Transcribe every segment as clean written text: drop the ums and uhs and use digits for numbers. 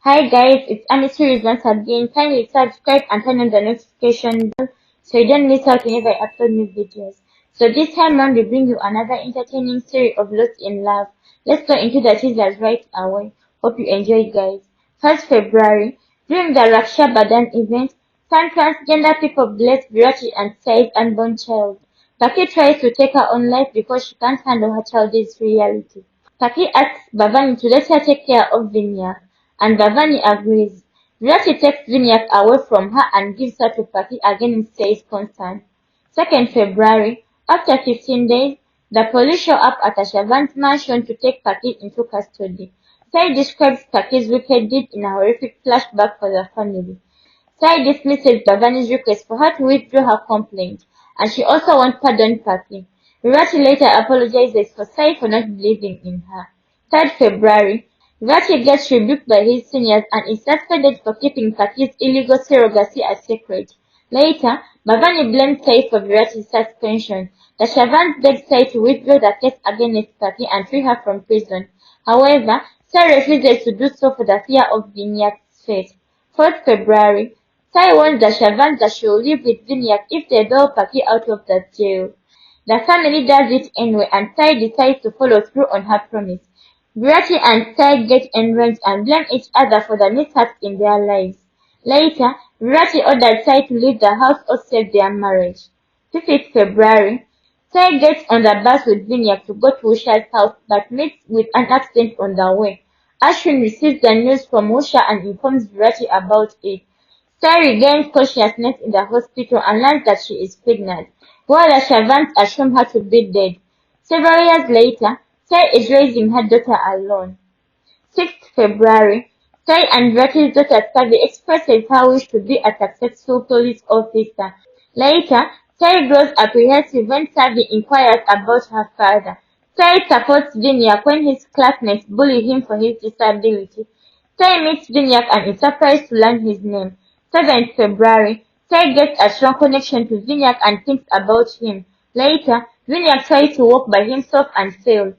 Hi guys, it's Annie series once again. Kindly subscribe and turn on the notification bell so you don't miss out whenever I upload new videos. So this time round we bring you another entertaining series of Lost in Love. Let's go into the teasers right away. Hope you enjoy guys. 1st February, during the Raksha Bandhan event, some transgender people bless Virati and Sai's unborn child. Paki tries to take her own life because she can't handle her child's reality. Paki asks Bhavani to let her take care of Vinyak, and Bhavani agrees. Virati takes Vinyak away from her and gives her to Paki against Say's consent. 2nd February, after 15 days, the police show up at Ashavant's mansion to take Paki into custody. Sai describes Paki's wicked deed in a horrific flashback for the family. Sai dismisses Bhavani's request for her to withdraw her complaint, and she also wants pardon Paki. Virati later apologizes for Sai for not believing in her. 3rd February, Virati gets rebuked by his seniors and is suspended for keeping Paki's illegal surrogacy a secret. Later, Bhavani blames Sai for Virati's suspension. The Shavans beg Sai to withdraw the case against Paki and free her from prison. However, Sai refuses to do so for the fear of Vinyak's fate. 4th February, Sai warns the Shavans that she will live with Vinyak if they bail Paki out of the jail. The family does it anyway and Sai decides to follow through on her promise. Virati and Sai get enraged and blame each other for the mishaps in their lives. Later, Virati orders Sai to leave the house or save their marriage. 5th February, Sai gets on the bus with Vinyak to go to Usha's house but meets with an accident on the way. Ashwin receives the news from Usha and informs Virati about it. Sai regains consciousness in the hospital and learns that she is pregnant, while the Shavans assume her to be dead. Several years later, Sai is raising her daughter alone. 6th February, Sai and Virati's daughter Savi expresses her wish to be a successful police officer. Later, Sai grows apprehensive when Savi inquires about her father. Sai supports Vinyak when his classmates bully him for his disability. Sai meets Vinyak and is surprised to learn his name. 7th February, Sai gets a strong connection to Vinyak and thinks about him. Later, Vinyak tries to walk by himself and fails.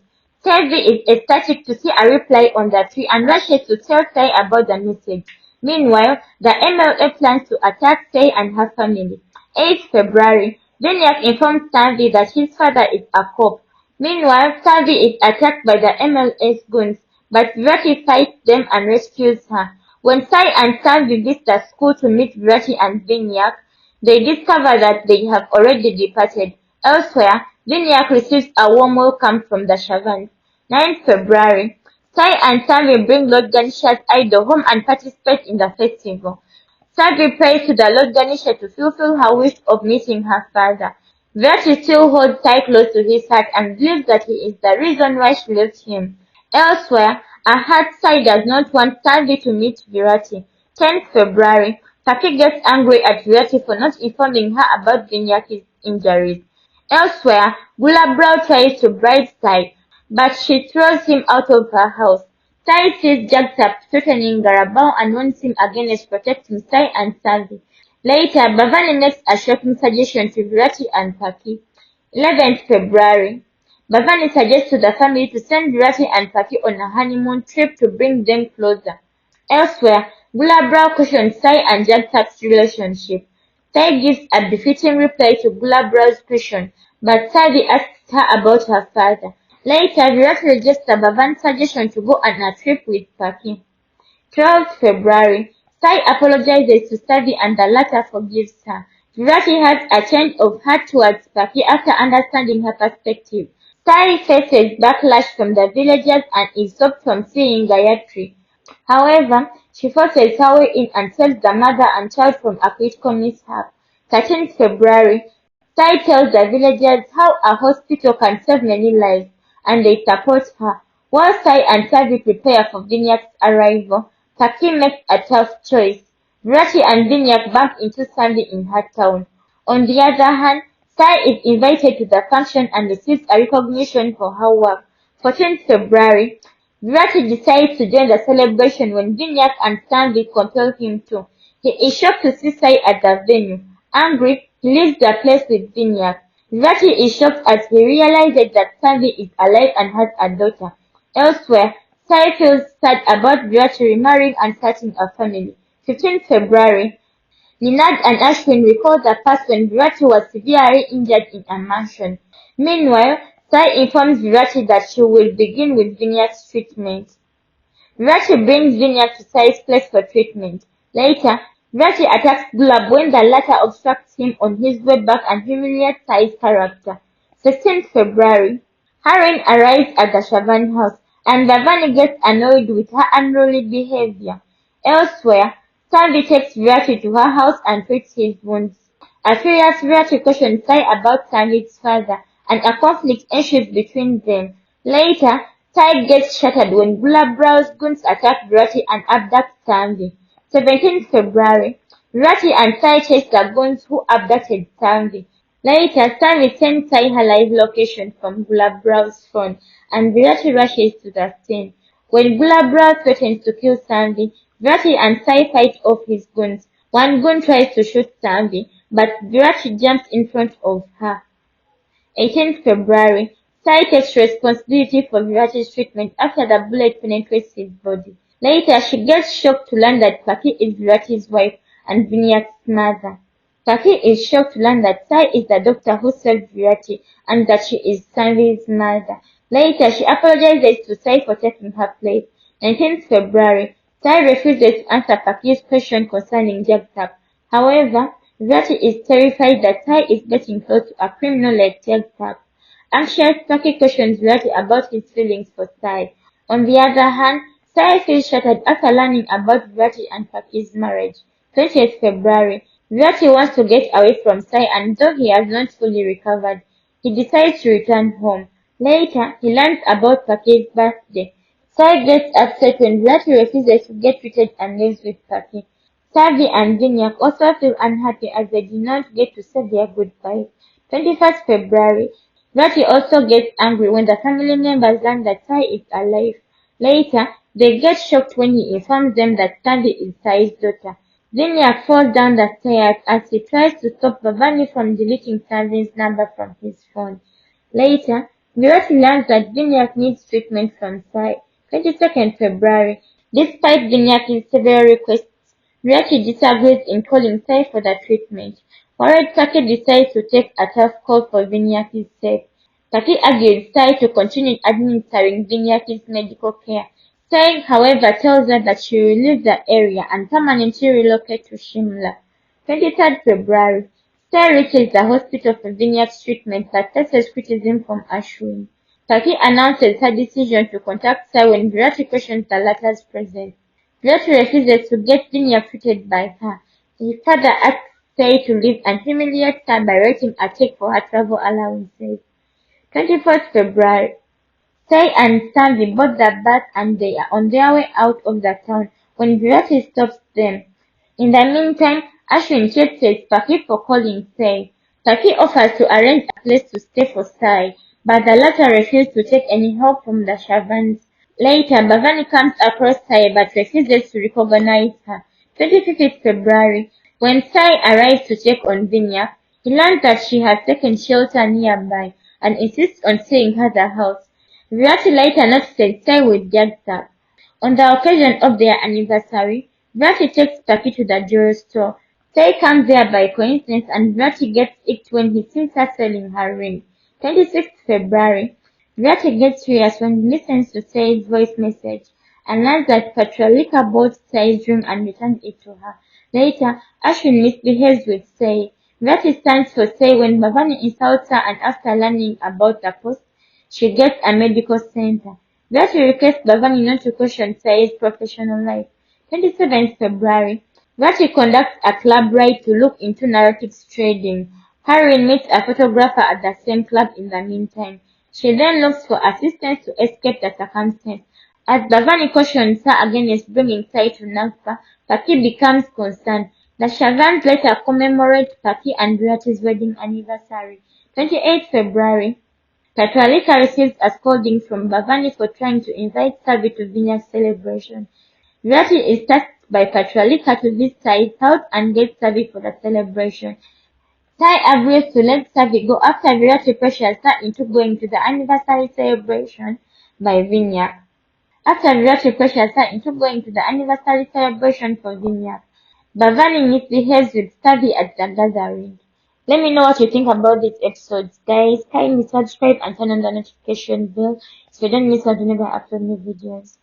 Savi is ecstatic to see a reply on the tree and rushes to tell Sai about the message. Meanwhile, the MLA plans to attack Sai and her family. 8th February, Vinyak informs Savi that his father is a cop. Meanwhile, Savi is attacked by the MLA's goons, but Virati fights them and rescues her. When Sai and Savi visit the school to meet Virati and Vinyak, they discover that they have already departed. Elsewhere, Vinyak receives a warm welcome from the Shavans. 9th February, Sai and Savi bring Lord Ganesha's idol home and participate in the festival. Savi prays to the Lord Ganesha to fulfill her wish of meeting her father. Virati still holds Sai close to his heart and believes that he is the reason why she left him. Elsewhere, a hurt Sai does not want Savi to meet Virati. 10th February, Paki gets angry at Virati for not informing her about Vinyak's injuries. Elsewhere, Gulabrow tries to bribe Sai, but she throws him out of her house. Sai sees Jagtap threatening Garabao and warns him against protecting Sai and Savi. Later, Bhavani makes a shocking suggestion to Virati and Paki. 11th February, Bhavani suggests to the family to send Virati and Paki on a honeymoon trip to bring them closer. Elsewhere, Gulabrow questions Sai and Jagtap's relationship. Sai gives a befitting reply to Gulabrow's question, but Savi asks her about her father. Later, Virati rejects the Bhavan suggestion to go on a trip with Paki. 12th February, Sai apologizes to Savi and the latter forgives her. Virati has a change of heart towards Paki after understanding her perspective. Sai faces backlash from the villagers and is stopped from seeing Gayatri. However, she forces her way in and saves the mother and child from a critical mishap. 13th February, Sai tells the villagers how a hospital can save many lives, and they support her. While Sai and Savi prepare for Vinyak's arrival, Paki makes a tough choice. Virati and Vinyak bump into Savi in her town. On the other hand, Sai is invited to the function and receives a recognition for her work. 14th February, Virati decides to join the celebration when Vinyak and Savi compel him to. He is shocked to see Sai at the venue. Angry, he leaves the place with Vinyak. Virati is shocked as he realizes that Savi is alive and has a daughter. Elsewhere, Sai feels sad about Virati remarrying and starting a family. 15th February. Ninad and Ashwin recall the past when Virati was severely injured in a mansion. Meanwhile, Sai informs Virati that she will begin with Vinayak's treatment. Virati brings Vinaya to Sai's place for treatment. Later, Virati attacks Gulab when the latter obstructs him on his way back and humiliates Sai's character. 16th February. Harin arrives at the Shavan house, and Bhavani gets annoyed with her unruly behavior. Elsewhere, Sanvi takes Virati to her house and treats his wounds. A furious Virati questions Sai about Sanvi's father, and a conflict ensues between them. Later, Sai gets shattered when Gulabraw's goons attack Virati and abduct Sanvi. 17th February. Virati and Sai chase the goons who abducted Sanvi. Later, Sanvi sends Sai her live location from Gulabraw's phone, and Virati rushes to the scene. When Gulabraw threatens to kill Sanvi, Virati and Sai fight off his goons. One goon tries to shoot Sanvi, but Virati jumps in front of her. 18th February. Sai takes responsibility for Virati's treatment after the bullet penetrates his body. Later, she gets shocked to learn that Paki is Virati's wife and Vinayak's mother. Paki is shocked to learn that Sai is the doctor who saved Virati and that she is Sanvi's mother. Later, she apologizes to Sai for taking her place. 19th February. Sai refuses to answer Paki's question concerning Jagtap. However, Virati is terrified that Sai is getting close to a criminal like Jagtap. Anxious, Paki questions Virati about his feelings for Sai. On the other hand, Sai feels shattered after learning about Virati and Paki's marriage. 20th February. Virati wants to get away from Sai and though he has not fully recovered, he decides to return home. Later, he learns about Paki's birthday. Sai gets upset when Virati refuses to get treated and lives with Paki. Savi and Vinayak also feel unhappy as they did not get to say their goodbyes. 21st February. Virati also gets angry when the family members learn that Sai is alive. Later, they get shocked when he informs them that Sandy is Sai's daughter. Vinayak falls down the stairs as he tries to stop Bhavani from deleting Sandy's number from his phone. Later, Virati learns that Vinayak needs treatment from Sai. 22nd February. Despite Vinayak's several requests, Virati disagrees in calling Sai for the treatment. Worried, Paki decides to take a tough call for Vinayak's sake. Paki argues Sai to continue administering Vinayak's medical care. Sai, however, tells her that she will leave the area and permanently relocate to Shimla. 23rd February. Sai reaches the hospital for Vinayak's treatment but faces criticism from Ashwin. Paki announces her decision to contact Sai when Virati questions the latter's presence. Virati refuses to get Vinayak treated by her. He further asks Sai to leave and humiliates her by writing a check for her travel allowances. 24th February. Sai and Sanvi board the bus and they are on their way out of the town when Virati stops them. In the meantime, Ashwin chases Paki for calling Sai. Paki offers to arrange a place to stay for Sai, but the latter refuses to take any help from the Shavans. Later, Bhavani comes across Sai but refuses to recognize her. 25th February. When Sai arrives to check on Vinayak, he learns that she has taken shelter nearby and insists on staying at the house. Virati later notices Sai with Jagtap. On the occasion of their anniversary, Virati takes Paki to the jewelry store. Sai comes there by coincidence and Virati gets icked when he sees her selling her ring. 26th February. Virati gets furious when he listens to Sai's voice message and learns that Patralika bought Sai's ring and returned it to her. Later, Ashwin misbehaves with Sai. Virati stands for Sai when Bhavani insults her and after learning about the post, she gets a medical center. Virati requests Bhavani not to question Sai's professional life. 27th February. Virati conducts a club ride to look into narratives trading. Harin meets a photographer at the same club in the meantime. She then looks for assistance to escape the circumstance. As Bhavani cautions her against bringing Sai to Nagpa, Paki becomes concerned. The Shavans later commemorate Paki and Virati's wedding anniversary. 28th February. Patralika receives a scolding from Bhavani for trying to invite Savi to Vinayak's celebration. Virati is tasked by Patralika to visit Sai's house and get Savi for the celebration. Sai agrees to let Savi go after Virati pressures her into going to the anniversary celebration by Vinayak. After Miracle pressures her into going to the anniversary celebration for Vineyard, Bhavani misbehaves with Stavi at the gathering. Let me know what you think about this episode, guys. Kindly subscribe and turn on the notification bell so you don't miss out whenever I upload new videos.